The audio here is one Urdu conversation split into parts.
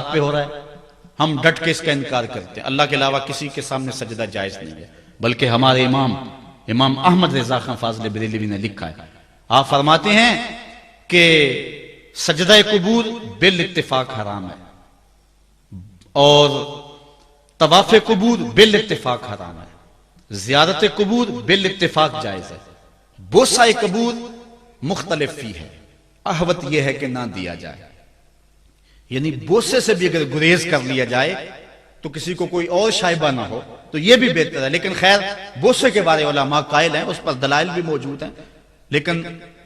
پہ ہو رہا ہے، ہم ڈٹ کے اس کا انکار کرتے ہیں۔ اللہ کے علاوہ کسی کے سامنے سجدہ جائز نہیں ہے، بلکہ ہمارے امام احمد رضا خان فاضل بریلوی نے لکھا ہے، آپ فرماتے ہیں کہ سجدہ قبور بالاتفاق حرام ہے اور طواف قبور بالاتفاق حرام ہے، زیارت قبور بالاتفاق جائز ہے، بوسہ قبور مختلف فی ہے، احوط یہ ہے کہ نہ دیا جائے، یعنی بوسے سے بھی اگر گریز کر لیا جائے تو کسی کو کوئی اور شائبہ نہ ہو تو یہ بھی بہتر ہے۔ لیکن خیر بوسے کے بارے علماء قائل ہیں، اس پر دلائل بھی موجود ہیں، لیکن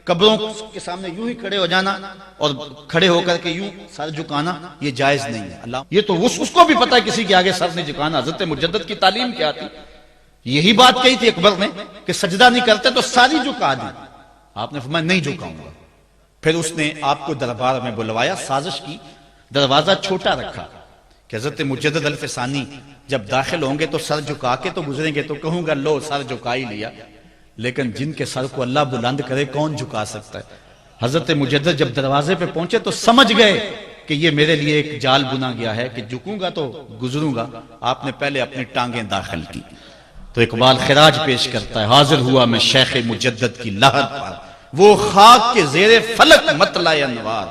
قبروں کے سامنے یوں ہی کھڑے ہو جانا اور کھڑے ہو کر کے یوں سر جھکانا یہ جائز نہیں ہے۔ اللہ یہ تو اس کو بھی پتا ہے کسی کے آگے سر نہیں جھکانا۔ حضرت مجدد کی تعلیم کیا تھی؟ یہی بات کہی تھی اکبر نے کہ سجدہ نہیں کرتے تو ساری جھکا دی، آپ نے فرمایا نہیں جھکاؤں گا۔ پھر اس نے آپ کو دربار میں بلوایا، سازش کی، دروازہ چھوٹا رکھا کہ حضرت مجدد الفسانی جب داخل ہوں گے تو سر جھکا کے تو گزریں گے، تو کہوں گا لو سر جھکا ہی لیا، لیکن جن کے سر کو اللہ بلند کرے کون جھکا سکتا ہے؟ حضرت مجدد جب دروازے پہ پہنچے تو سمجھ گئے کہ یہ میرے لیے ایک جال بنا گیا ہے کہ جھکوں گا تو گزروں گا۔ آپ نے پہلے اپنی ٹانگیں داخل کی تو اقبال خراج پیش کرتا ہے، حاضر ہوا میں شیخ مجدد کی لہر پر، وہ خاک کے زیر فلک مطلع انوار،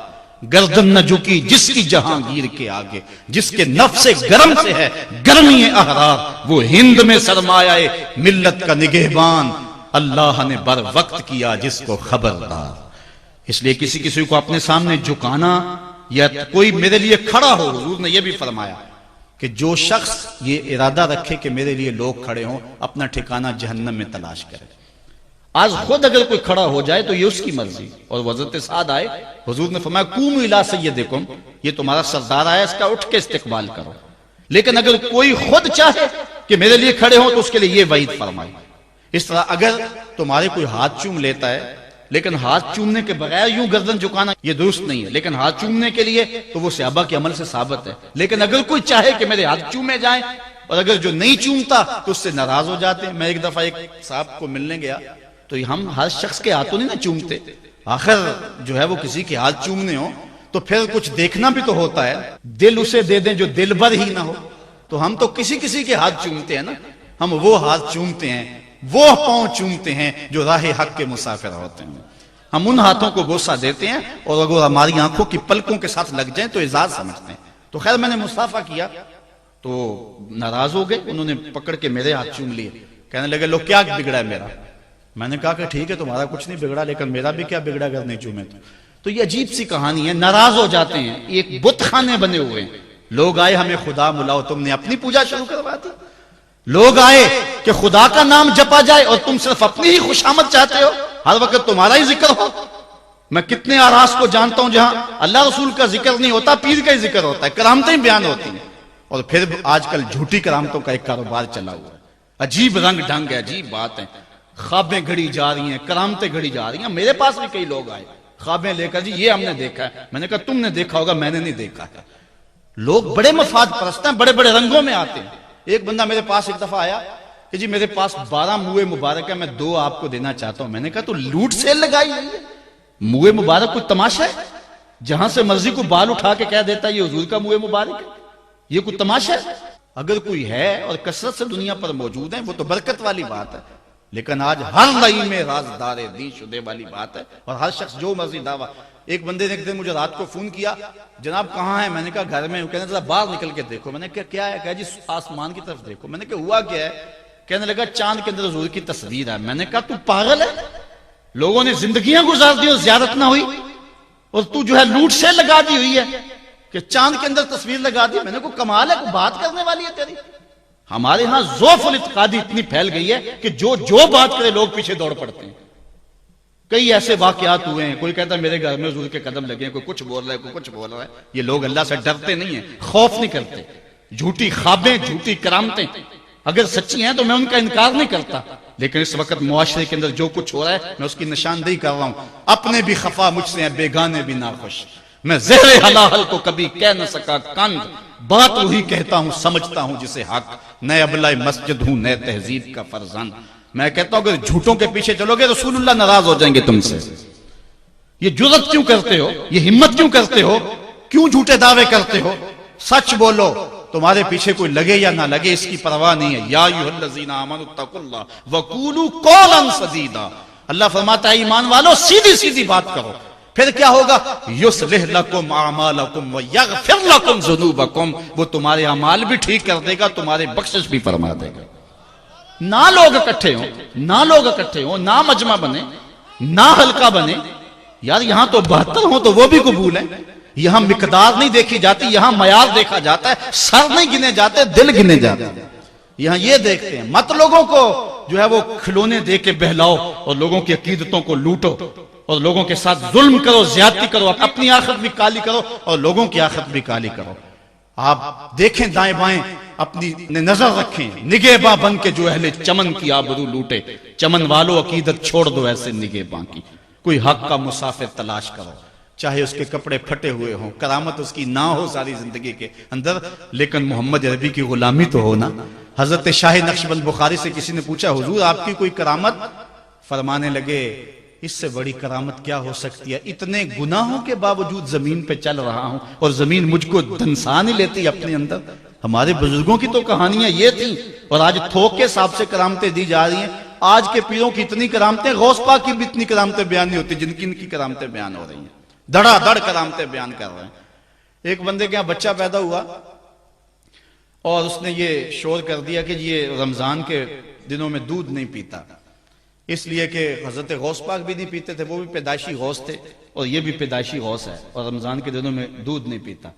گردن نہ جھکی جس کی جہانگیر کے آگے، جس کے نفس گرم سے ہے گرمی احرار، وہ ہند میں سرمایہ ملت کا نگہبان، اللہ نے بر وقت کیا جس کو خبردار۔ اس لیے کسی کو اپنے سامنے جھکانا یا کوئی میرے لیے کھڑا ہو، حضور نے یہ بھی فرمایا کہ جو شخص یہ ارادہ رکھے کہ میرے لیے لوگ کھڑے ہوں اپنا ٹھکانہ جہنم میں تلاش کرے۔ آج خود اگر کوئی کھڑا ہو جائے تو یہ اس کی مرضی، اور حضرت سعد آئے، حضور نے فرمایا قوموا الی سیدکم، یہ تمہارا سردار آیا، اس کا اٹھ کے استقبال کرو۔ لیکن اگر کوئی خود چاہے کہ میرے لیے کھڑے ہوں تو اس کے لیے یہ وعید فرمائی۔ اس طرح اگر تمہارے کوئی ہاتھ چوم لیتا ہے لیکن ہاتھ چومنے کے بغیر یوں گردن جھکانا یہ درست نہیں ہے، لیکن ہاتھ چومنے کے لیے تو وہ صحابہ کے عمل سے ثابت ہے۔ لیکن اگر کوئی چاہے کہ میرے ہاتھ چومے جائیں اور اگر جو نہیں چومتا تو اس سے ناراض ہو جاتے ہیں۔ میں ایک دفعہ ایک صاحب کو ملنے گیا تو ہم ہر شخص کے ہاتھوں نہیں نہ چومتے، آخر جو ہے وہ کسی کے ہاتھ چومنے ہو تو پھر کچھ دیکھنا بھی تو ہوتا ہے، دل اسے دے دیں جو دل بھر ہی نہ ہو، تو ہم تو کسی کے ہاتھ چومتے ہیں نا، ہم وہ ہاتھ چومتے ہیں، وہ پاؤں چومتے ہیں جو راہ حق کے مسافر ہوتے ہیں، ہم ان ہاتھوں کو بوسہ دیتے ہیں اور اگر ہماری آنکھوں کی پلکوں کے ساتھ لگ جائیں تو اعزاز سمجھتے ہیں۔ تو خیر میں نے مصافحہ کیا تو ناراض ہو گئے، انہوں نے پکڑ کے میرے ہاتھ چوم لیے، کہنے لگے لو کیا بگڑا ہے میرا؟ میں نے کہا کہ ٹھیک ہے تمہارا کچھ نہیں بگڑا لیکن میرا بھی کیا بگڑا اگر نہیں چومے تو یہ عجیب سی کہانی ہے، ناراض ہو جاتے ہیں۔ ایک بت خانے بنے ہوئے ہیں، لوگ آئے ہمیں خدا ملاؤ، تم نے اپنی پوجا شروع کروا دی۔ لوگ آئے کہ خدا کا نام جپا جائے اور تم صرف اپنی ہی خوشامد چاہتے ہو، ہر وقت تمہارا ہی ذکر ہو۔ میں کتنے آراس کو جانتا ہوں جہاں اللہ رسول کا ذکر نہیں ہوتا، پیر کا ہی ذکر ہوتا ہے، کرامتیں بیان ہوتی ہیں، اور پھر آج کل جھوٹی کرامتوں کا ایک کاروبار چلا ہوا ہے۔ عجیب رنگ ڈھنگ ہے، عجیب بات ہے، خوابیں گھڑی جا رہی ہیں، کرامتیں گھڑی جا رہی ہیں۔ میرے پاس بھی کئی لوگ آئے خوابیں لے کر، جی یہ ہم نے دیکھا ہے، میں نے کہا تم نے دیکھا ہوگا، میں نے نہیں دیکھا ہے۔ لوگ بڑے مفاد پرست ہیں، بڑے بڑے رنگوں میں آتے ہیں۔ ایک بندہ میرے پاس ایک دفعہ آیا کہ جی میرے پاس 12 موئے مبارک ہے، میں 2 آپ کو دینا چاہتا ہوں۔ میں نے کہا تو لوٹ سیل لگائی ہوئی ہے، موئے مبارک کوئی تماشا ہے؟ جہاں سے مرضی کو بال اٹھا کے کہہ دیتا ہے یہ حضور کا موئے مبارک ہے، یہ کوئی تماشا ہے؟ اگر کوئی ہے اور کثرت سے دنیا پر موجود ہیں وہ تو برکت والی بات ہے، لیکن آج ہر لئی میں رازدار دین شدے والی بات ہے، اور ہر شخص جو مرضی دعویٰ۔ ایک بندے نے ایک دن مجھے رات کو فون کیا، جناب کہاں ہے؟ میں نے کہا گھر میں ہوں۔ کہنے ذرا باہر نکل کے دیکھو۔ میں نے کہا کیا ہے؟ کہا جی آسمان کی طرف دیکھو۔ میں نے کہا ہوا کیا ہے؟ کہنے لگا چاند کے اندر حضور کی تصویر ہے۔ میں نے کہا تو پاگل ہے، لوگوں نے زندگیاں گزار دی اور زیارت نہ ہوئی، اور تو جو ہے لوٹ سے لگا دی ہوئی ہے کہ چاند کے اندر تصویر لگا دی۔ میں نے کہا کمال ہے، کوئی بات کرنے والی ہے تیری؟ ہمارے ہاں ذوف الاعتقادی اتنی پھیل گئی ہے کہ جو بات کرے لوگ پیچھے دوڑ پڑتے ہیں۔ کئی ایسے واقعات ہوئے ہیں، کوئی کہتا ہے میرے گھر میں حضور کے قدم لگے ہیں، کوئی کچھ بول رہا ہے، کوئی کچھ بول رہا ہے۔ یہ لوگ اللہ سے ڈرتے نہیں ہیں، خوف نہیں کرتے۔ جھوٹی خوابیں، جھوٹی کرامتیں اگر سچی ہیں تو میں ان کا انکار نہیں کرتا، لیکن اس وقت معاشرے کے اندر جو کچھ ہو رہا ہے میں اس کی نشاندہی کر رہا ہوں۔ اپنے بھی خفا مجھ سے ہیں، بیگانے بھی ناخوش، میں زہر حلال کو کبھی کہہ نہ سکا کند، بات وہی کہتا ہوں سمجھتا ہوں جسے حق، نئے ابلۂ مسجد ہوں نئے تہذیب کا فرزند۔ میں کہتا ہوں اگر جھوٹوں کے پیچھے چلو گے رسول اللہ ناراض ہو جائیں گے تم سے۔ یہ جرت کیوں کرتے ہو؟ یہ ہمت کیوں کرتے ہو؟ کیوں جھوٹے دعوے کرتے ہو؟ سچ بولو، تمہارے پیچھے کوئی لگے یا نہ لگے اس کی پرواہ نہیں ہے۔ یا ایھا الذین آمنوا اتقوا اللہ وقولوا قولا سدیدا، اللہ فرماتا ہے ایمان والو سیدھی سیدھی بات کرو، پھر کیا ہوگا؟ یصلح لکم اعمالکم ویغفر لکم ذنوبکم، وہ تمہارے اعمال بھی ٹھیک کر دے گا، تمہارے بخشش بھی فرما دے گا۔ نہ لوگ اکٹھے ہوں، نہ مجمع بنے، نہ حلقہ بنے، یار یہاں تو 72 ہوں تو وہ بھی قبول ہے، یہاں مقدار نہیں دیکھی جاتی، یہاں معیار دیکھا جاتا ہے، سر نہیں گنے جاتے، دل گنے جاتے ہیں، یہاں یہ دیکھتے ہیں۔ مت لوگوں کو جو ہے وہ کھلونے دے کے بہلاؤ اور لوگوں کی عقیدتوں کو لوٹو اور لوگوں کے ساتھ ظلم کرو، زیادتی کرو، اپنی آخرت بھی کالی کرو اور لوگوں کی آخرت بھی کالی کرو۔ آپ دیکھیں دائیں بائیں، اپنی نظر رکھیں، نگہباں بن کے جو اہل چمن کی آبرو لوٹے، چمن والو عقیدت چھوڑ دو ایسے نگہباں کی، کوئی حق کا مسافر تلاش کرو، چاہے اس کے کپڑے پھٹے ہوئے ہوں، کرامت اس کی نہ ہو ساری زندگی کے اندر، لیکن محمد عربی کی غلامی تو ہونا۔ حضرت شاہ نقشبند بخاری سے کسی نے پوچھا حضور آپ کی کوئی کرامت؟ فرمانے لگے اس سے بڑی کرامت کیا ہو سکتی ہے، اتنے گناہوں کے باوجود زمین پہ چل رہا ہوں اور زمین مجھ کو دنسا نہیں لیتی اپنے اندر۔ ہمارے بزرگوں کی تو کہانیاں یہ تھیں، اور آج تھوک کے حساب سے کرامتیں دی جا رہی ہیں۔ آج کے پیروں کی اتنی کرامتیں، غوث پاک کی بھی اتنی کرامتیں بیان نہیں ہوتی جن کی ان کی کرامتیں بیان ہو رہی ہیں، دڑا دڑ کرامتیں بیان کر رہے ہیں۔ ایک بندے کے یہاں بچہ پیدا ہوا اور اس نے یہ شور کر دیا کہ یہ رمضان کے دنوں میں دودھ نہیں پیتا، اس لیے کہ حضرت غوث پاک بھی نہیں پیتے تھے، وہ بھی پیدائشی غوث تھے اور یہ بھی پیدائشی غوث ہے، اور رمضان کے دنوں میں دودھ نہیں پیتا۔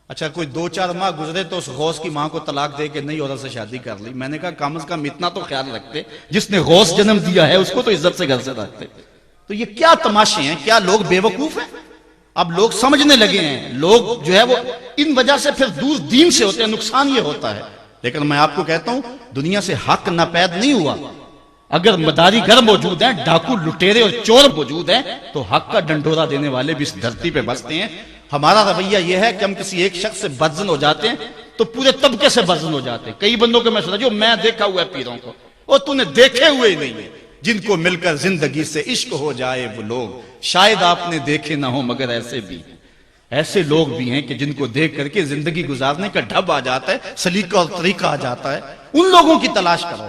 اچھا کوئی 2-4 ماہ گزرے تو اس غوث کی ماں کو طلاق دے کے نئی عورت سے شادی کر لی۔ میں نے کہا کم از کم اتنا تو خیال رکھتے، جس نے غوث جنم دیا ہے اس کو تو عزت سے گھر سے رکھتے۔ تو یہ کیا تماشے ہیں، کیا لوگ بے وقوف ہیں؟ اب لوگ سمجھنے لگے ہیں، لوگ جو ہے وہ ان وجہ سے پھر دور دین سے ہوتے ہیں، نقصان یہ ہوتا ہے۔ لیکن میں آپ کو کہتا ہوں دنیا سے حق ناپید نہیں ہوا، اگر مداری گر موجود ہیں، ڈاکو لٹیرے اور چور موجود ہیں تو حق کا ڈنڈورا دینے والے بھی اس دھرتی پہ بستے ہیں۔ ہمارا رویہ یہ ہے کہ ہم کسی ایک شخص سے بدظن ہو جاتے ہیں تو پورے طبقے سے بدظن ہو جاتے ہیں۔ کئی بندوں کو میں سنا جو میں دیکھا ہوا ہے پیروں کو، اور تو نے دیکھے ہوئے ہی نہیں ہے، جن کو مل کر زندگی سے عشق ہو جائے وہ لوگ شاید آپ نے دیکھے نہ ہو، مگر ایسے لوگ بھی ہیں کہ جن کو دیکھ کر کے زندگی گزارنے کا ڈھب آ جاتا ہے، سلیقہ اور طریقہ آ جاتا ہے۔ ان لوگوں کی تلاش کرو۔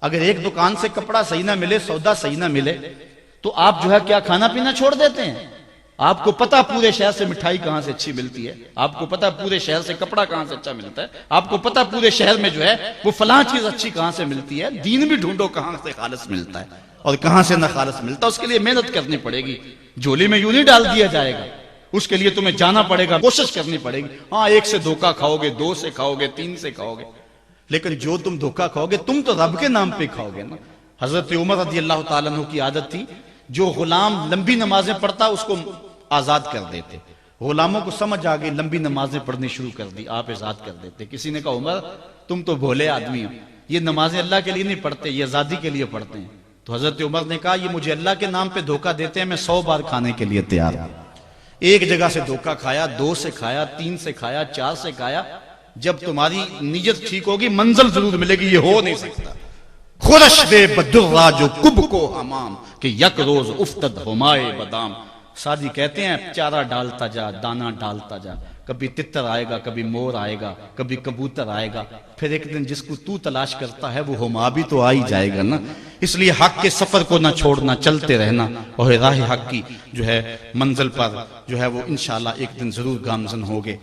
اگر ایک دکان سے کپڑا صحیح نہ ملے، سودا صحیح نہ ملے تو آپ جو ہے کیا کھانا پینا چھوڑ دیتے ہیں؟ آپ کو پتا پورے شہر سے مٹھائی کہاں سے اچھی ملتی ہے، آپ کو پتا پورے شہر سے کپڑا کہاں سے اچھا ملتا ہے، آپ کو پتا پورے شہر میں جو ہے وہ فلاں چیز اچھی کہاں سے ملتی ہے۔ دین بھی ڈھونڈو کہاں سے خالص ملتا ہے اور کہاں سے نہ خالص ملتا، اس کے لیے محنت کرنی پڑے گی، جھولی میں یوں نہیں ڈال دیا جائے گا، اس کے لیے تمہیں جانا پڑے گا، کوشش کرنی پڑے گی۔ ہاں 1 سے دھوکہ کھاؤ گے، 2 سے کھاؤ گے، 3 سے کھاؤ گے، لیکن جو تم دھوکہ کھاؤ گے تم تو رب کے نام پہ کھاؤ گے نا۔ حضرت عمر رضی اللہ تعالیٰ عنہ کی عادت تھی، جو غلام لمبی نمازیں پڑھتا اس کو آزاد کر دیتے۔ غلاموں کو سمجھ آ گئی، لمبی نمازیں پڑھنی شروع کر دی، آپ آزاد کر دیتے۔ کسی نے کہا عمر تم تو بھولے آدمی ہو، یہ نمازیں اللہ کے لیے نہیں پڑھتے، یہ آزادی کے لیے پڑھتے ہیں۔ تو حضرت عمر نے کہا یہ مجھے اللہ کے نام پہ دھوکہ دیتے ہیں، میں 100 بار کھانے کے لیے تیار ہوں۔ ایک جگہ سے دھوکہ کھایا، 2 سے کھایا، 3 سے کھایا، 4 سے کھایا، جب تمہاری نیت ٹھیک ہوگی منزل ضرور ملے گی، یہ ہو نہیں سکتا۔ خورش دے بدرا جو کب کو حمام کہ یک روز افتد ہمائے بدام۔ سادی کہتے ہیں چارہ ڈالتا جا، دانا ڈالتا جا، کبھی تتر آئے گا، کبھی مور آئے گا، کبھی کبوتر آئے گا، پھر ایک دن جس کو تو تلاش کرتا ہے وہ ہما بھی تو آ ہی جائے گا نا۔ اس لیے حق کے سفر کو نہ چھوڑنا، چلتے رہنا، اور راہ حق کی جو ہے منزل پر جو ہے وہ انشاءاللہ ایک دن ضرور گامزن ہوگے۔